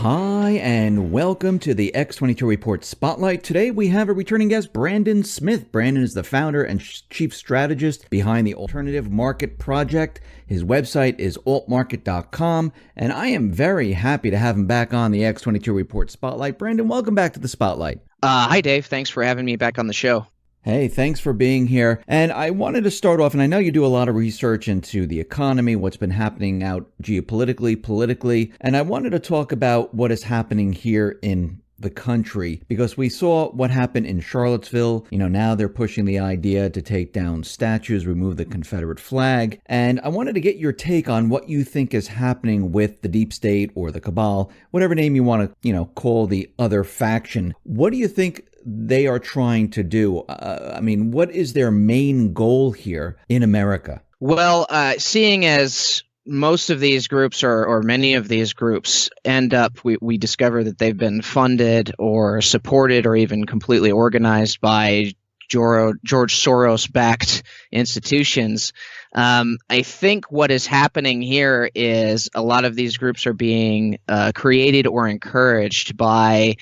Hi, and welcome to the X22 Report Spotlight. Today we have a returning guest, Brandon Smith. Brandon is the founder and chief strategist behind the Alternative Market Project. His website is altmarket.com, and I am very happy to have him back on the X22 Report Spotlight. Brandon, welcome back to the Spotlight. Hi, Dave. Thanks for having me back on the show. Hey, thanks for being here. And I wanted to start off, and I know you do a lot of research into the economy, what's been happening out geopolitically, politically, and I wanted to talk about what is happening here in the country, because we saw what happened in Charlottesville. Now they're pushing the idea to take down statues, remove the Confederate flag. And I wanted to get your take on what you think is happening with the deep state or the cabal, whatever name you want to, call the other faction. What do you think they are trying to do? What is their main goal here in America? Well, seeing as most of these groups or many of these groups end up, we discover that they've been funded or supported or even completely organized by George Soros-backed institutions. I think what is happening here is a lot of these groups are being created or encouraged by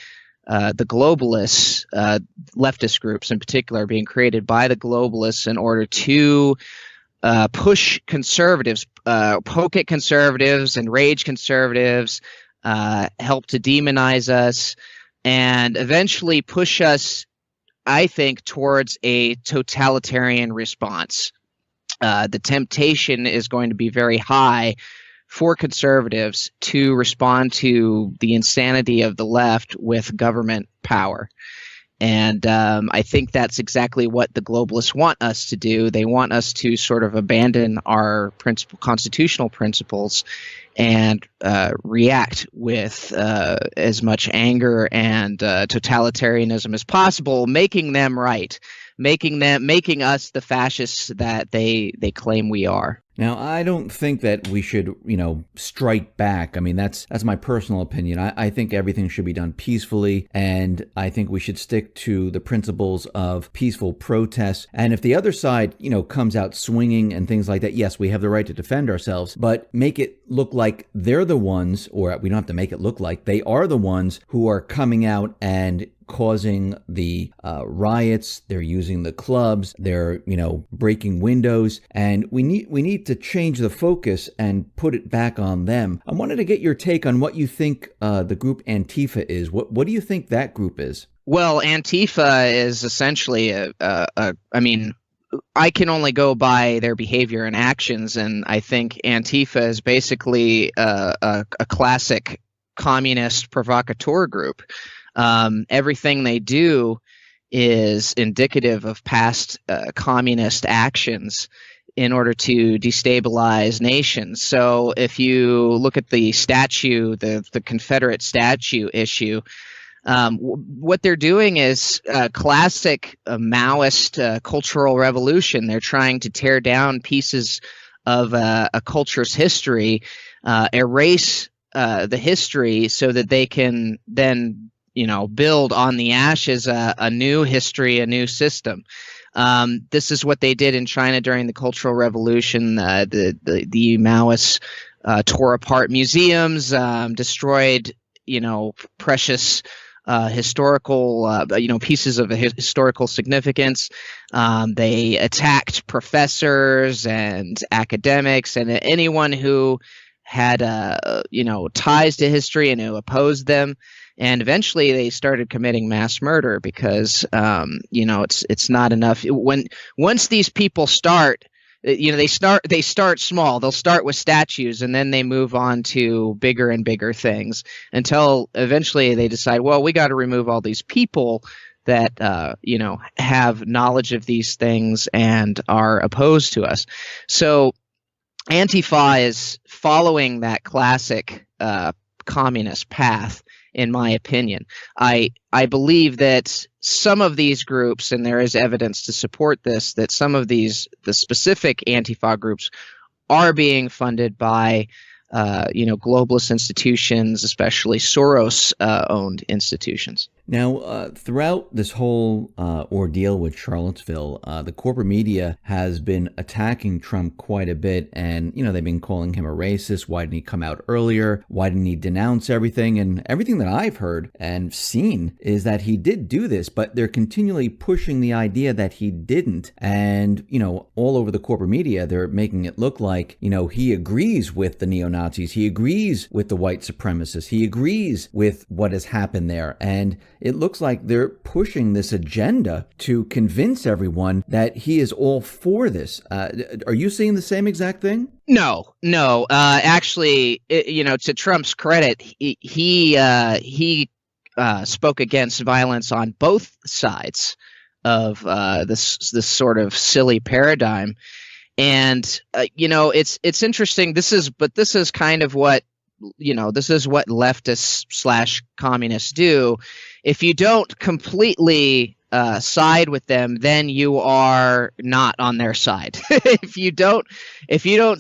the globalists, leftist groups in particular, are being created by the globalists in order to push conservatives, poke at conservatives, enrage conservatives, help to demonize us, and eventually push us, I think, towards a totalitarian response. The temptation is going to be very high for conservatives to respond to the insanity of the left with government power. And I think that's exactly what the globalists want us to do. They want us to sort of abandon our constitutional principles and react with as much anger and totalitarianism as possible, making them right, making us the fascists that they claim we are. Now, I don't think that we should, strike back. That's my personal opinion. I think everything should be done peacefully, and I think we should stick to the principles of peaceful protest. And if the other side, comes out swinging and things like that, yes, we have the right to defend ourselves, but make it look like they're the ones, or we don't have to make it look like they are the ones who are coming out and causing the riots. They're using the clubs. They're, breaking windows. And we need to change the focus and put it back on them. I wanted to get your take on what you think the group Antifa is. What do you think that group is? Well, Antifa is essentially I can only go by their behavior and actions, and I think Antifa is basically a classic communist provocateur group. Everything they do is indicative of past communist actions in order to destabilize nations. So if you look at the statue, the Confederate statue issue, what they're doing is classic Maoist cultural revolution. They're trying to tear down pieces of a culture's history, erase the history so that they can then build on the ashes a new history, a new system. This is what they did in China during the Cultural Revolution. The Maoists tore apart museums, destroyed precious historical pieces of historical significance. They attacked professors and academics and anyone who had ties to history and who opposed them. And eventually they started committing mass murder because, it's not enough. Once these people start, they start small. They'll start with statues and then they move on to bigger and bigger things until eventually they decide, well, we got to remove all these people that, have knowledge of these things and are opposed to us. So Antifa is following that classic communist path. In my opinion, I believe that some of these groups, and there is evidence to support this, that some of the specific Antifa groups are being funded by, globalist institutions, especially Soros-owned institutions. Now, throughout this whole ordeal with Charlottesville, the corporate media has been attacking Trump quite a bit. And, they've been calling him a racist. Why didn't he come out earlier? Why didn't he denounce everything? And everything that I've heard and seen is that he did do this, but they're continually pushing the idea that he didn't. And, all over the corporate media, they're making it look like, he agrees with the neo-Nazis. He agrees with the white supremacists. He agrees with what has happened there. And it looks like they're pushing this agenda to convince everyone that he is all for this. Are you seeing the same exact thing? No. Actually, to Trump's credit, he spoke against violence on both sides of this sort of silly paradigm. And it's interesting. This is kind of what this is what leftists / communists do. If you don't completely side with them, then you are not on their side. If you don't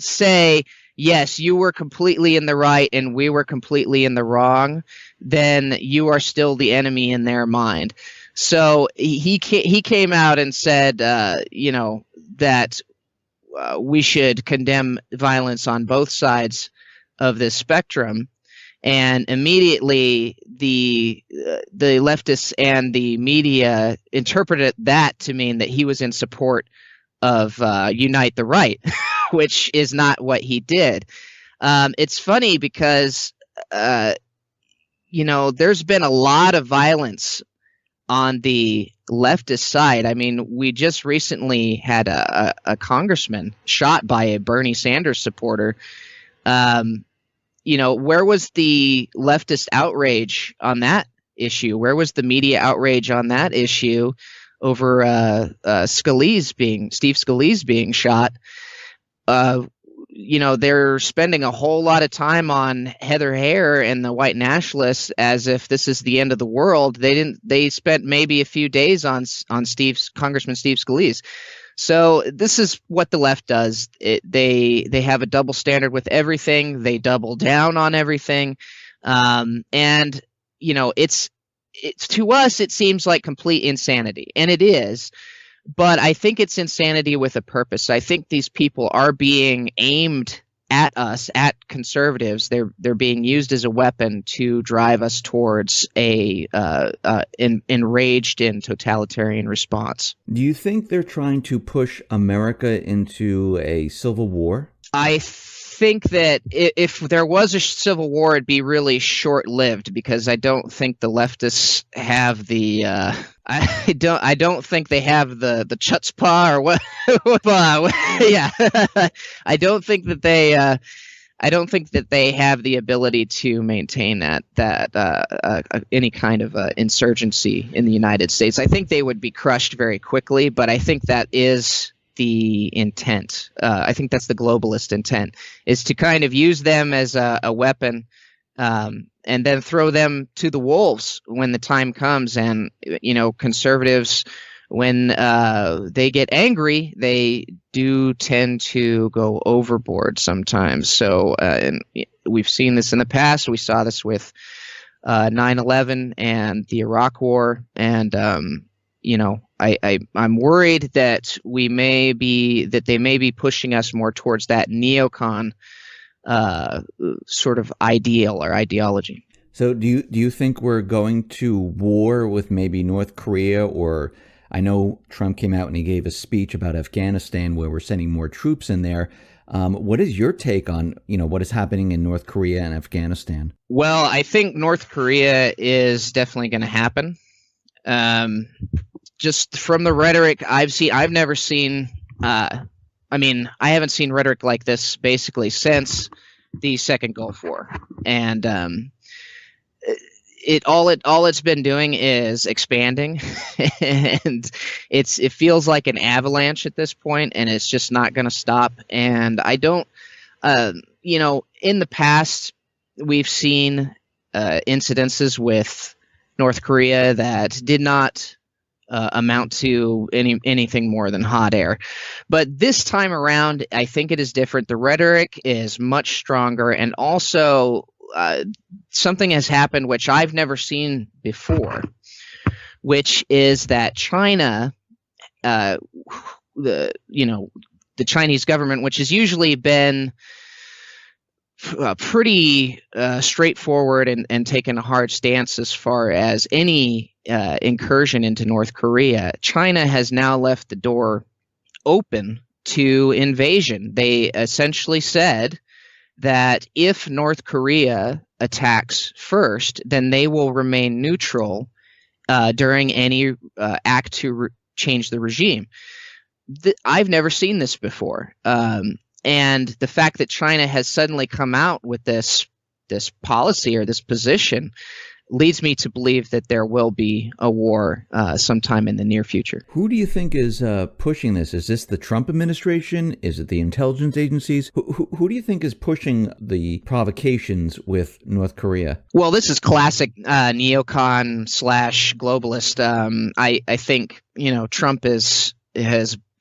say, yes, you were completely in the right and we were completely in the wrong, then you are still the enemy in their mind. So he came out and said, that we should condemn violence on both sides of this spectrum, and immediately the leftists and the media interpreted that to mean that he was in support of Unite the Right, which is not what he did. It's funny because there's been a lot of violence on the leftist side. I mean, we just recently had a congressman shot by a Bernie Sanders supporter. Where was the leftist outrage on that issue? Where was the media outrage on that issue over Steve Scalise being shot? They're spending a whole lot of time on Heather Heyer and the white nationalists as if this is the end of the world. They spent maybe a few days on Congressman Steve Scalise. So this is what the left does. They have a double standard with everything. They double down on everything, and it's to us it seems like complete insanity, and it is. But I think it's insanity with a purpose. I think these people are being aimed at us, at conservatives. They're being used as a weapon to drive us towards a enraged and totalitarian response. Do you think they're trying to push America into a civil war? I think that if there was a civil war, it'd be really short-lived, because I don't think the leftists have the I don't think they have the chutzpah or what. Yeah, I don't think that they have the ability to maintain that any kind of insurgency in the United States. I think they would be crushed very quickly, but I think that is the intent. I think that's the globalist intent, is to kind of use them as a weapon, and then throw them to the wolves when the time comes. And conservatives, when they get angry, they do tend to go overboard sometimes. So and we've seen this in the past. We saw this with 9/11 and the Iraq War, and I'm worried that they may be pushing us more towards that neocon sort of ideal or ideology. So do you think we're going to war with maybe North Korea? Or I know Trump came out and he gave a speech about Afghanistan where we're sending more troops in there. What is your take on what is happening in North Korea and Afghanistan? Well, I think North Korea is definitely going to happen. Just from the rhetoric I've never seen. I haven't seen rhetoric like this basically since the Second Gulf War, and all it's been doing is expanding, and it feels like an avalanche at this point, and it's just not going to stop. And I don't, in the past we've seen incidences with North Korea that did not amount to anything more than hot air. But this time around, I think it is different. The rhetoric is much stronger, and also something has happened which I've never seen before. which is that China, the Chinese government, which has usually been pretty straightforward and taken a hard stance as far as any incursion into North Korea, China has now left the door open to invasion. They essentially said that if North Korea attacks first, then they will remain neutral during any act to change the regime. I've never seen this before. And the fact that China has suddenly come out with this policy or this position leads me to believe that there will be a war sometime in the near future. Who do you think is pushing this? Is this the Trump administration? Is it the intelligence agencies? Who do you think is pushing the provocations with North Korea? Well, this is classic neocon / globalist. I think Trump has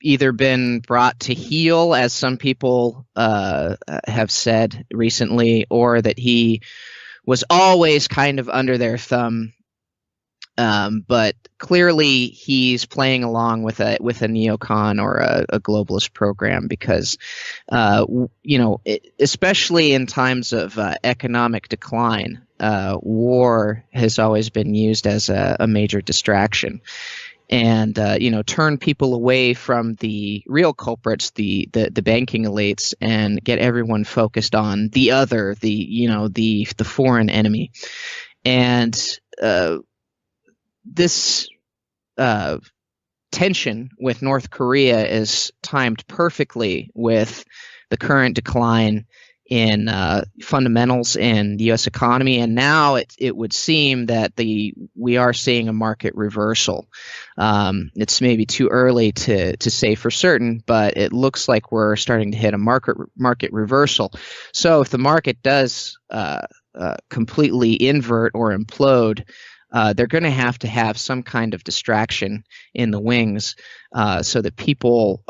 either been brought to heel, as some people have said recently, or that he was always kind of under their thumb. But clearly he's playing along with a neocon or a globalist program because, especially in times of economic decline, war has always been used as a major distraction. And turn people away from the real culprits, the banking elites, and get everyone focused on the other, the foreign enemy. And this tension with North Korea is timed perfectly with the current decline in fundamentals in the U.S. economy, and now it would seem that we are seeing a market reversal. It's maybe too early to say for certain, but it looks like we're starting to hit a market reversal. So if the market does completely invert or implode, they're going to have some kind of distraction in the wings, so that people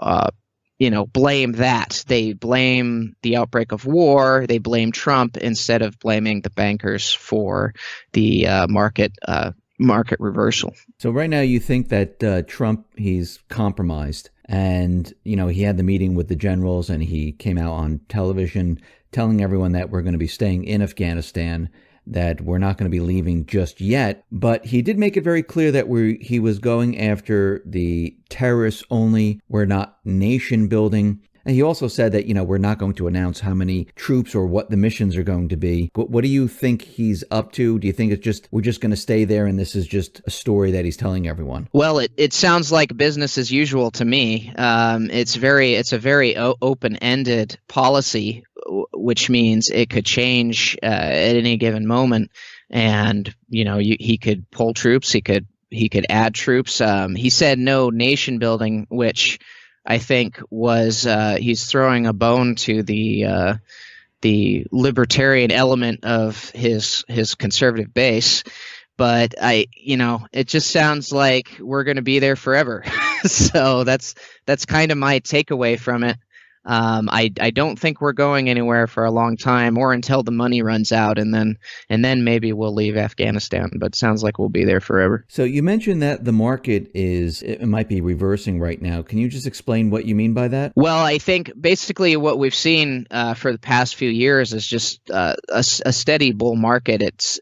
blame that. They blame the outbreak of war. They blame Trump instead of blaming the bankers for the market reversal. So right now you think that Trump, he's compromised, and he had the meeting with the generals, and he came out on television telling everyone that we're going to be staying in Afghanistan, that we're not going to be leaving just yet. But he did make it very clear that he was going after the terrorists only. We're not nation building. And he also said that, we're not going to announce how many troops or what the missions are going to be. What do you think he's up to? Do you think we're just going to stay there and this is just a story that he's telling everyone? Well, it sounds like business as usual to me. It's a very open-ended policy, which means it could change at any given moment. And, he could pull troops. He could add troops. He said no nation building, which I think was he's throwing a bone to the libertarian element of his conservative base. But it just sounds like we're going to be there forever. So that's kind of my takeaway from it. I don't think we're going anywhere for a long time, or until the money runs out, and then maybe we'll leave Afghanistan. But it sounds like we'll be there forever. So you mentioned that the market it might be reversing right now. Can you just explain what you mean by that? Well, I think basically what we've seen for the past few years is just a steady bull market. It's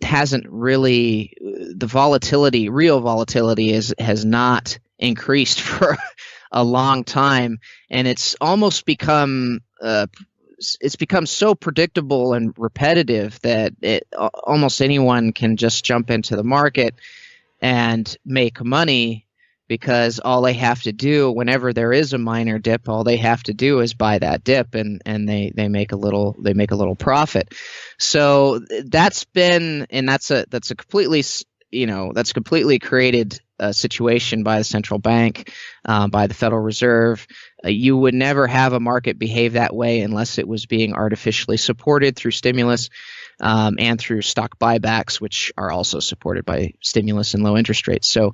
hasn't really real volatility has not increased for a long time, and it's almost become so predictable and repetitive that almost anyone can just jump into the market and make money, because all they have to do whenever there is a minor dip, all they have to do is buy that dip, and they make a little profit. So that's a completely created situation by the central bank, by the Federal Reserve. You would never have a market behave that way unless it was being artificially supported through stimulus and through stock buybacks, which are also supported by stimulus and low interest rates. So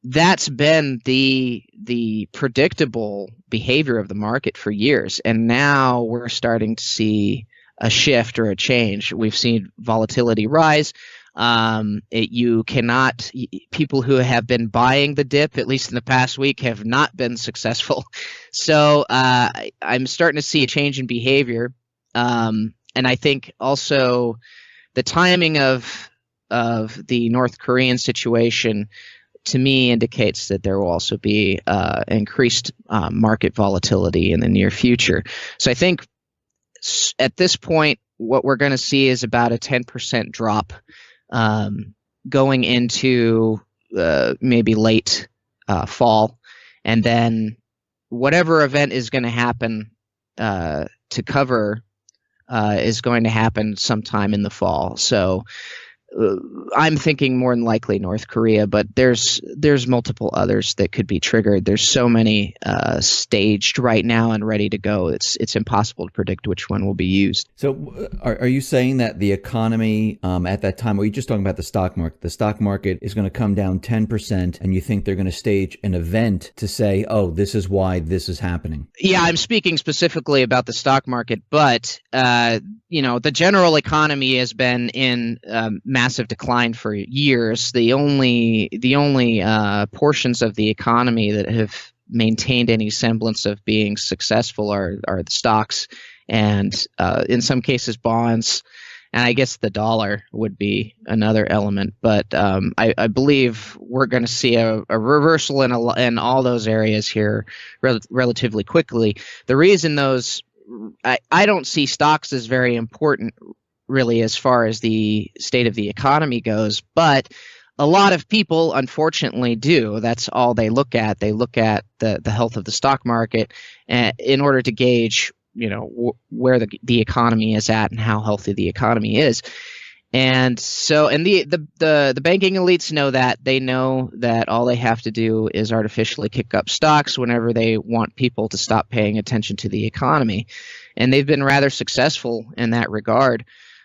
that's been the predictable behavior of the market for years, and now we're starting to see a shift or a change. We've seen volatility rise. You cannot, people who have been buying the dip, at least in the past week, have not been successful. So I'm starting to see a change in behavior. And I think also the timing of the North Korean situation, to me, indicates that there will also be increased market volatility in the near future. So I think at this point, what we're going to see is about a 10% drop going into maybe late fall. And then whatever event is going to happen to cover is going to happen sometime in the fall. So I'm thinking more than likely North Korea, but there's multiple others that could be triggered. There's so many staged right now and ready to go. It's impossible to predict which one will be used. So are you saying that the economy at that time, or are you just talking about the stock market? The stock market is going to come down 10%, and you think they're going to stage an event to say, oh, this is why this is happening? Yeah, I'm speaking specifically about the stock market, but the general economy has been in massive decline for years. The only portions of the economy that have maintained any semblance of being successful are the stocks and in some cases bonds, and I guess the dollar would be another element. But I believe we're going to see a reversal in all those areas here relatively quickly. The reason I don't see stocks as very important really as far as the state of the economy goes, but a lot of people unfortunately do. That's all they look at. They look at the health of the stock market in order to gauge where the economy is at and how healthy the economy is. And so, and the banking elites know that. They know that all they have to do is artificially kick up stocks whenever they want people to stop paying attention to the economy. And they've been rather successful in that regard.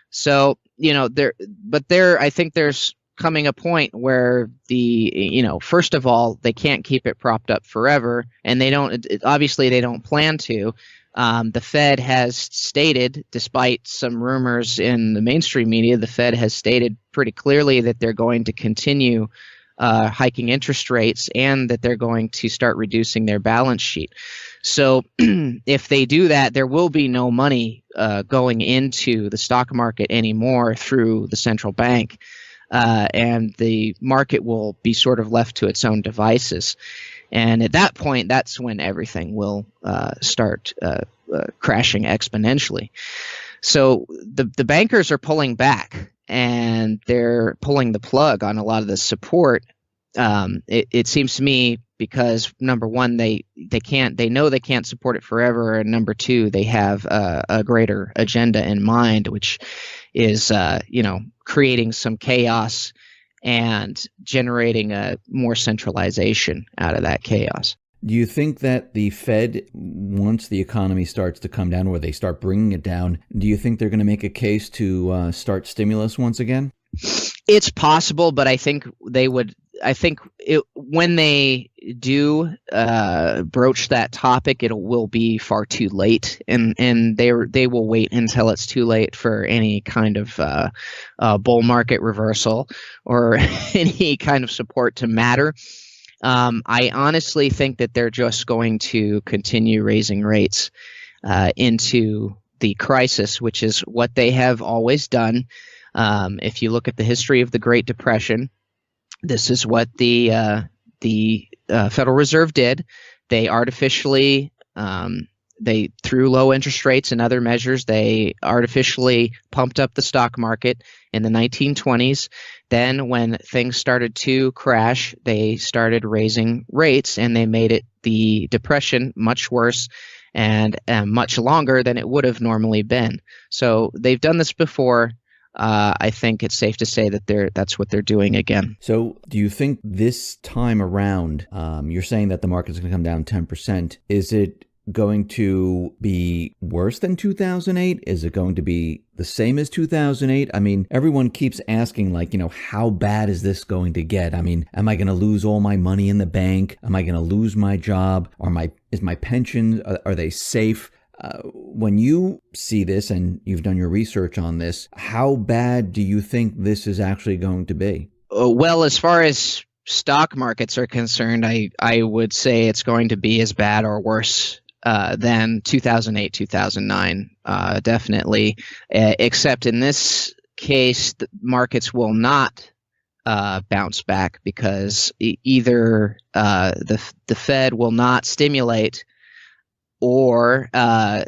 So, I think there's coming a point where first of all, they can't keep it propped up forever, and they don't plan to. The Fed has stated, despite some rumors in the mainstream media, the Fed has stated pretty clearly that they're going to continue hiking interest rates and that they're going to start reducing their balance sheet. So if they do that, there will be no money going into the stock market anymore through the central bank, and the market will be sort of left to its own devices. And at that point, that's when everything will start crashing exponentially. So the bankers are pulling back, and they're pulling the plug on a lot of the support. It seems to me because number one, they know they can't support it forever, and number two, they have a greater agenda in mind, which is creating some chaos and generating a more centralization out of that chaos. Do you think that the Fed, once the economy starts to come down or they start bringing it down, do you think they're going to make a case to start stimulus once again? It's possible, but I think they would. I think when they do broach that topic, it will be far too late, and they will wait until it's too late for any kind of bull market reversal or any kind of support to matter. I honestly think that they're just going to continue raising rates into the crisis, which is what they have always done. If you look at the history of the Great Depression, this is what the Federal Reserve did. They artificially, through low interest rates and other measures, they artificially pumped up the stock market in the 1920s. Then when things started to crash, they started raising rates, and they made the Depression much worse and much longer than it would have normally been. So they've done this before. I think it's safe to say that that's what they're doing again. So do you think this time around, you're saying that the market's going to come down 10%. Is it going to be worse than 2008? Is it going to be the same as 2008? I mean, everyone keeps asking, how bad is this going to get? I mean, am I going to lose all my money in the bank? Am I going to lose my job? Is my pension, are they safe? When you see this and you've done your research on this, how bad do you think this is actually going to be? Well, as far as stock markets are concerned, I would say it's going to be as bad or worse than 2008, 2009, definitely. Except in this case, the markets will not bounce back because either the Fed will not stimulate, or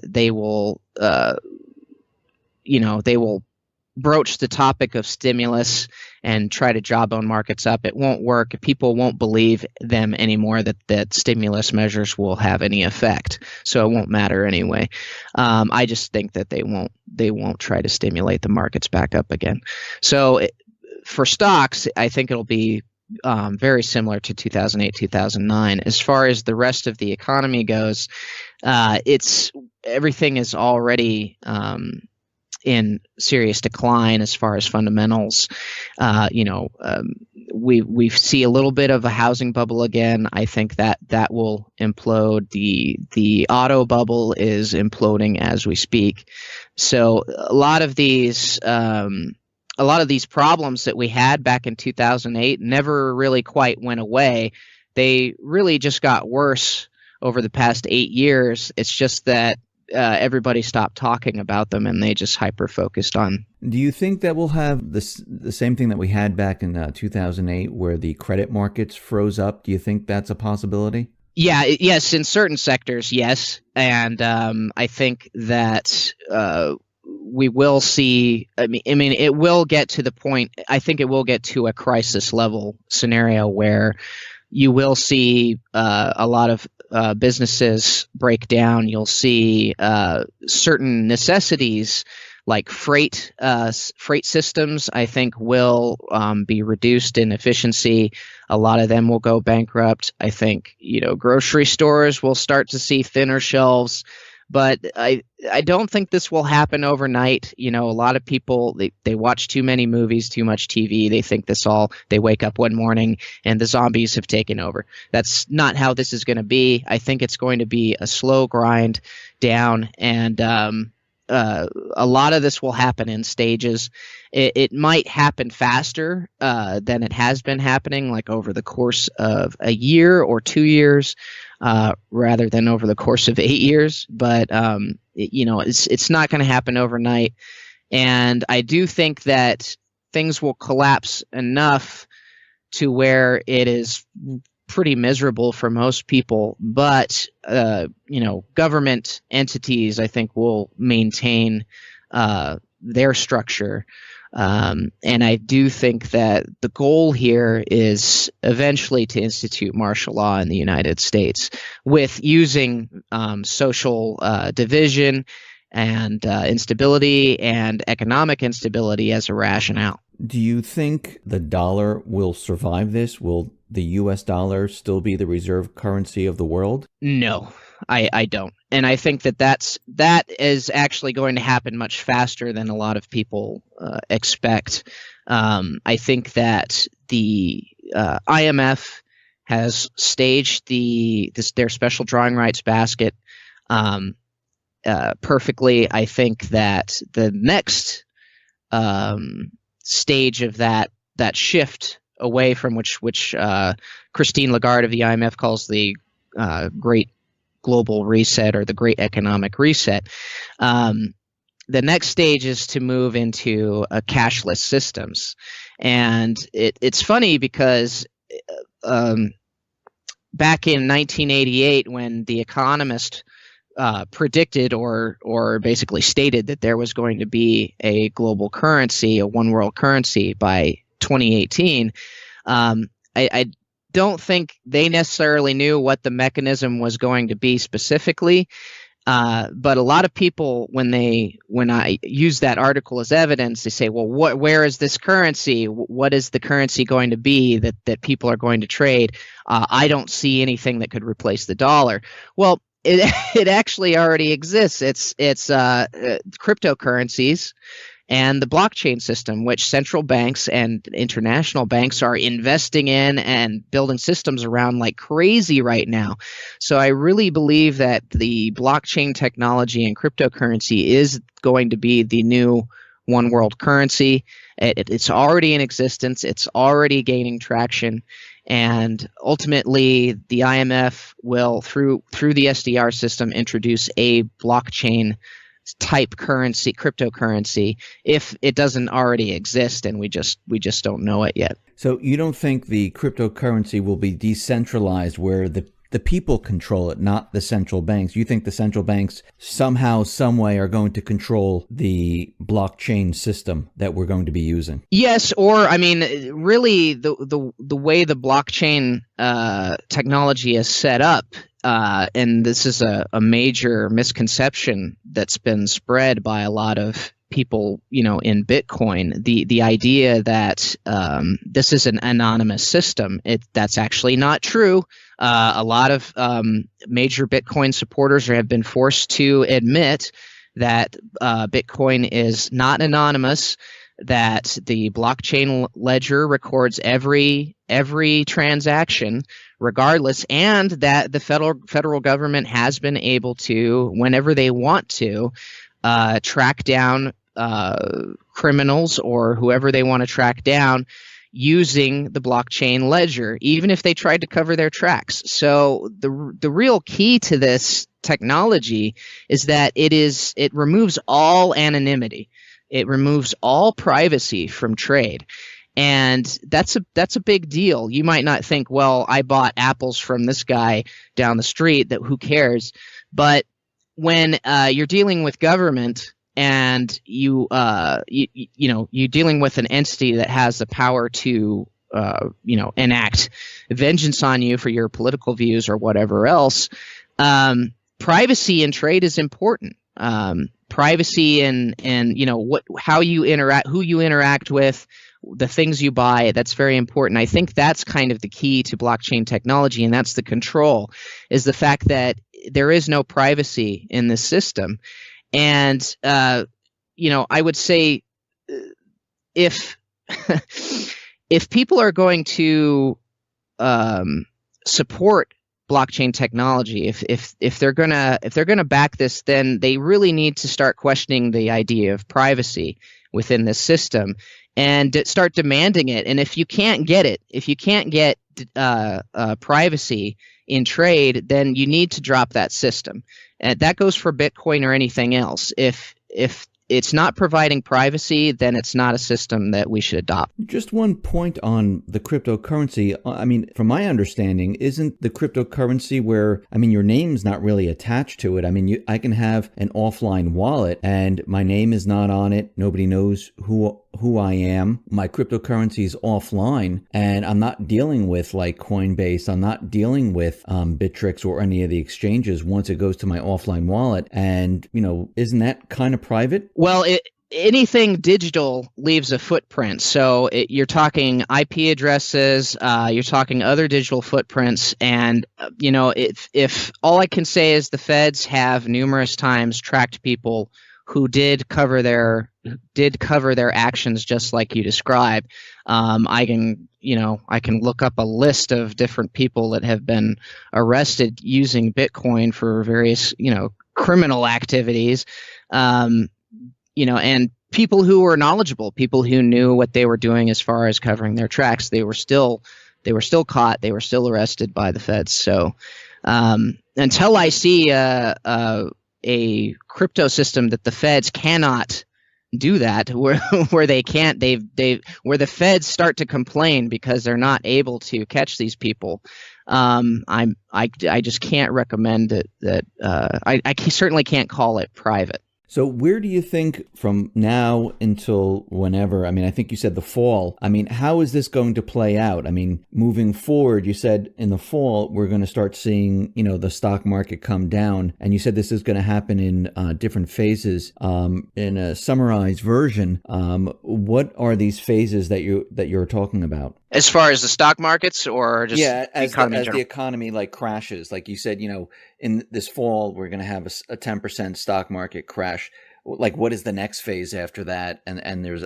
they will, they will broach the topic of stimulus and try to jawbone markets up. It won't work. People won't believe them anymore that stimulus measures will have any effect. So it won't matter anyway. I just think that they won't try to stimulate the markets back up again. So for stocks, I think it'll be very similar to 2008, 2009. As far as the rest of the economy goes, everything is already in serious decline as far as fundamentals. We see a little bit of a housing bubble again. I think that will implode. The auto bubble is imploding as we speak. So a lot of these problems that we had back in 2008 never really quite went away. They really just got worse over the past 8 years. It's just that everybody stopped talking about them and they just hyper-focused on. Do you think that we'll have the same thing that we had back in 2008 where the credit markets froze up? Do you think that's a possibility? Yeah, yes, in certain sectors, yes. And I think that we will see, I mean, it will get to the point, I think it will get to a crisis level scenario where you will see a lot of businesses break down. You'll see certain necessities like freight systems, I think, will be reduced in efficiency. A lot of them will go bankrupt. I think, grocery stores will start to see thinner shelves. But I don't think this will happen overnight. A lot of people, they watch too many movies, too much TV. They think they wake up one morning and the zombies have taken over. That's not how this is going to be. I think it's going to be a slow grind down, and a lot of this will happen in stages. It might happen faster than it has been happening, like over the course of a year or 2 years. Rather than over the course of 8 years, but it's not going to happen overnight, and I do think that things will collapse enough to where it is pretty miserable for most people. But government entities, I think, will maintain their structure. And I do think that the goal here is eventually to institute martial law in the United States with using social division and instability and economic instability as a rationale. Do you think the dollar will survive this? Will the U.S. dollar still be the reserve currency of the world? No, I don't. And I think that is actually going to happen much faster than a lot of people expect. I think that the IMF has staged their special drawing rights basket perfectly. I think that the next stage of that shift away from which Christine Lagarde of the IMF calls the Great Global Reset or the Great Economic Reset. The next stage is to move into cashless systems. And it's funny because back in 1988, when The Economist predicted or basically stated that there was going to be a global currency, a one world currency by 2018, I don't think they necessarily knew what the mechanism was going to be specifically. But a lot of people, when I use that article as evidence, they say, well, where is this currency? What is the currency going to be that people are going to trade? I don't see anything that could replace the dollar. Well, it actually already exists. It's cryptocurrencies. and the blockchain system, which central banks and international banks are investing in and building systems around like crazy right now. So I really believe that the blockchain technology and cryptocurrency is going to be the new one world currency. It's already in existence. It's already gaining traction. And ultimately, the IMF will, through the SDR system, introduce a blockchain type currency, cryptocurrency, if it doesn't already exist and we just don't know it yet. So you don't think the cryptocurrency will be decentralized where the people control it, not the central banks? You think the central banks somehow, some way are going to control the blockchain system that we're going to be using? Yes, or I mean, really, the way the blockchain technology is set up, and this is a major misconception that's been spread by a lot of people, in Bitcoin, the idea that this is an anonymous system. That's actually not true. A lot of major Bitcoin supporters have been forced to admit that Bitcoin is not anonymous, that the blockchain ledger records every transaction regardless, and that the federal government has been able to, whenever they want to, track down criminals or whoever they want to track down using the blockchain ledger, even if they tried to cover their tracks. So the real key to this technology is that it removes all anonymity. It removes all privacy from trade. And that's a big deal. You might not think, well, I bought apples from this guy down the street, that who cares? But when you're dealing with government, and you're dealing with an entity that has the power to enact vengeance on you for your political views or whatever else, privacy in trade is important. Privacy and how you interact, who you interact with, the things you buy, that's very important. I think that's kind of the key to blockchain technology, and that's the control, is the fact that there is no privacy in this system. And I would say if if people are going to support blockchain technology, if they're gonna back this, then they really need to start questioning the idea of privacy within this system and start demanding it. And if you can't get privacy in trade, then you need to drop that system. And that goes for Bitcoin or anything else. If it's not providing privacy, then it's not a system that we should adopt. Just one point on the cryptocurrency. I mean, from my understanding, isn't the cryptocurrency where, your name's not really attached to it? I can have an offline wallet and my name is not on it. Nobody knows who I am. My cryptocurrency is offline, and I'm not dealing with like Coinbase. I'm not dealing with Bittrex or any of the exchanges once it goes to my offline wallet. And, isn't that kind of private? Well, anything digital leaves a footprint. So you're talking IP addresses, you're talking other digital footprints. And, if all I can say is the feds have numerous times tracked people who did cover their actions just like you described. I can look up a list of different people that have been arrested using Bitcoin for various, criminal activities. And people who were knowledgeable, people who knew what they were doing as far as covering their tracks, they were still caught, they were still arrested by the feds. So until I see a crypto system that the feds cannot do that, where they can't, where the feds start to complain because they're not able to catch these people, I just can't recommend that. I certainly can't call it private. So where do you think from now until whenever, I think you said the fall, how is this going to play out? Moving forward, you said in the fall, we're going to start seeing, the stock market come down. And you said this is going to happen in different phases. In a summarized version, what are these phases that you're talking about? As far as the stock markets, or just as the economy like crashes, like you said, in this fall, we're going to have a 10% stock market crash. like what is the next phase after that? And there's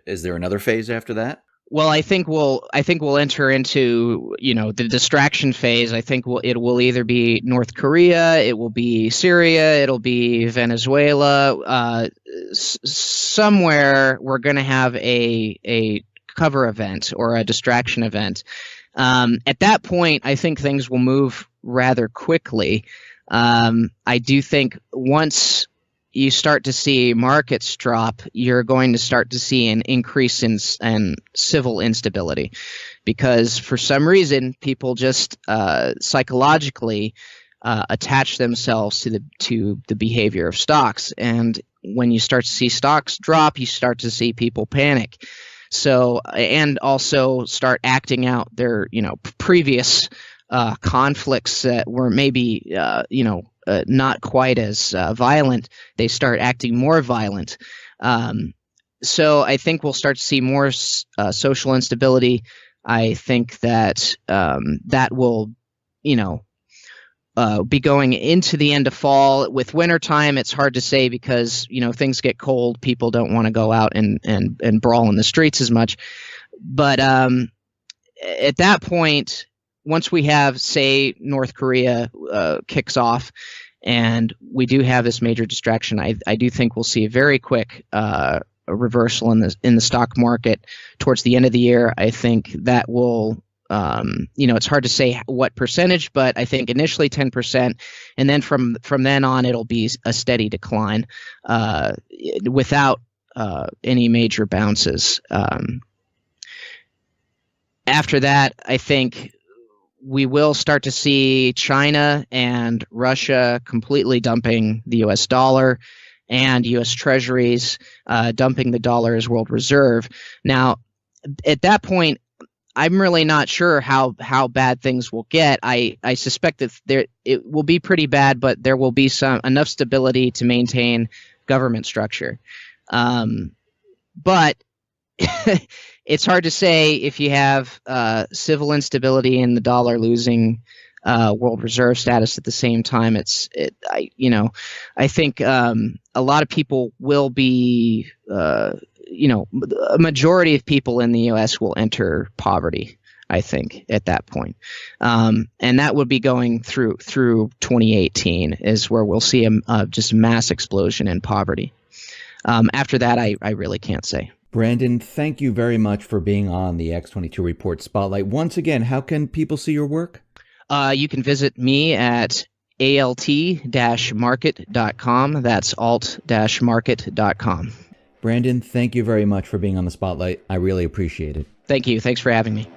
is there another phase after that? Well, I think we'll enter into, the distraction phase. I think it will either be North Korea, it will be Syria, it'll be Venezuela. Somewhere we're going to have a cover event or a distraction event. At that point, I think things will move rather quickly. I do think once you start to see markets drop, you're going to start to see an increase in civil instability, because for some reason people just psychologically attach themselves to the behavior of stocks, and when you start to see stocks drop, you start to see people panic. So, and also start acting out their previous conflicts that were maybe not quite as violent. They start acting more violent. So I think we'll start to see more social instability. I think that that will, be going into the end of fall. With wintertime, it's hard to say because, things get cold. People don't want to go out and brawl in the streets as much. But at that point, once we have, say, North Korea kicks off and we do have this major distraction, I do think we'll see a very quick reversal in the stock market towards the end of the year. I think that will, it's hard to say what percentage, but I think initially 10%, and then from then on it'll be a steady decline without any major bounces. After that, I think we will start to see China and Russia completely dumping the U.S. dollar and U.S. treasuries dumping the dollar as world reserve. Now, at that point, I'm really not sure how bad things will get. I suspect that it will be pretty bad, but there will be enough stability to maintain government structure. But it's hard to say if you have civil instability and the dollar losing world reserve status at the same time. I think a lot of people will be, a majority of people in the U.S. will enter poverty, I think, at that point. And that would be going through 2018 is where we'll see just a mass explosion in poverty. After that, I really can't say. Brandon, thank you very much for being on the X22 Report Spotlight. Once again, how can people see your work? You can visit me at alt-market.com. That's alt-market.com. Brandon, thank you very much for being on the Spotlight. I really appreciate it. Thank you. Thanks for having me.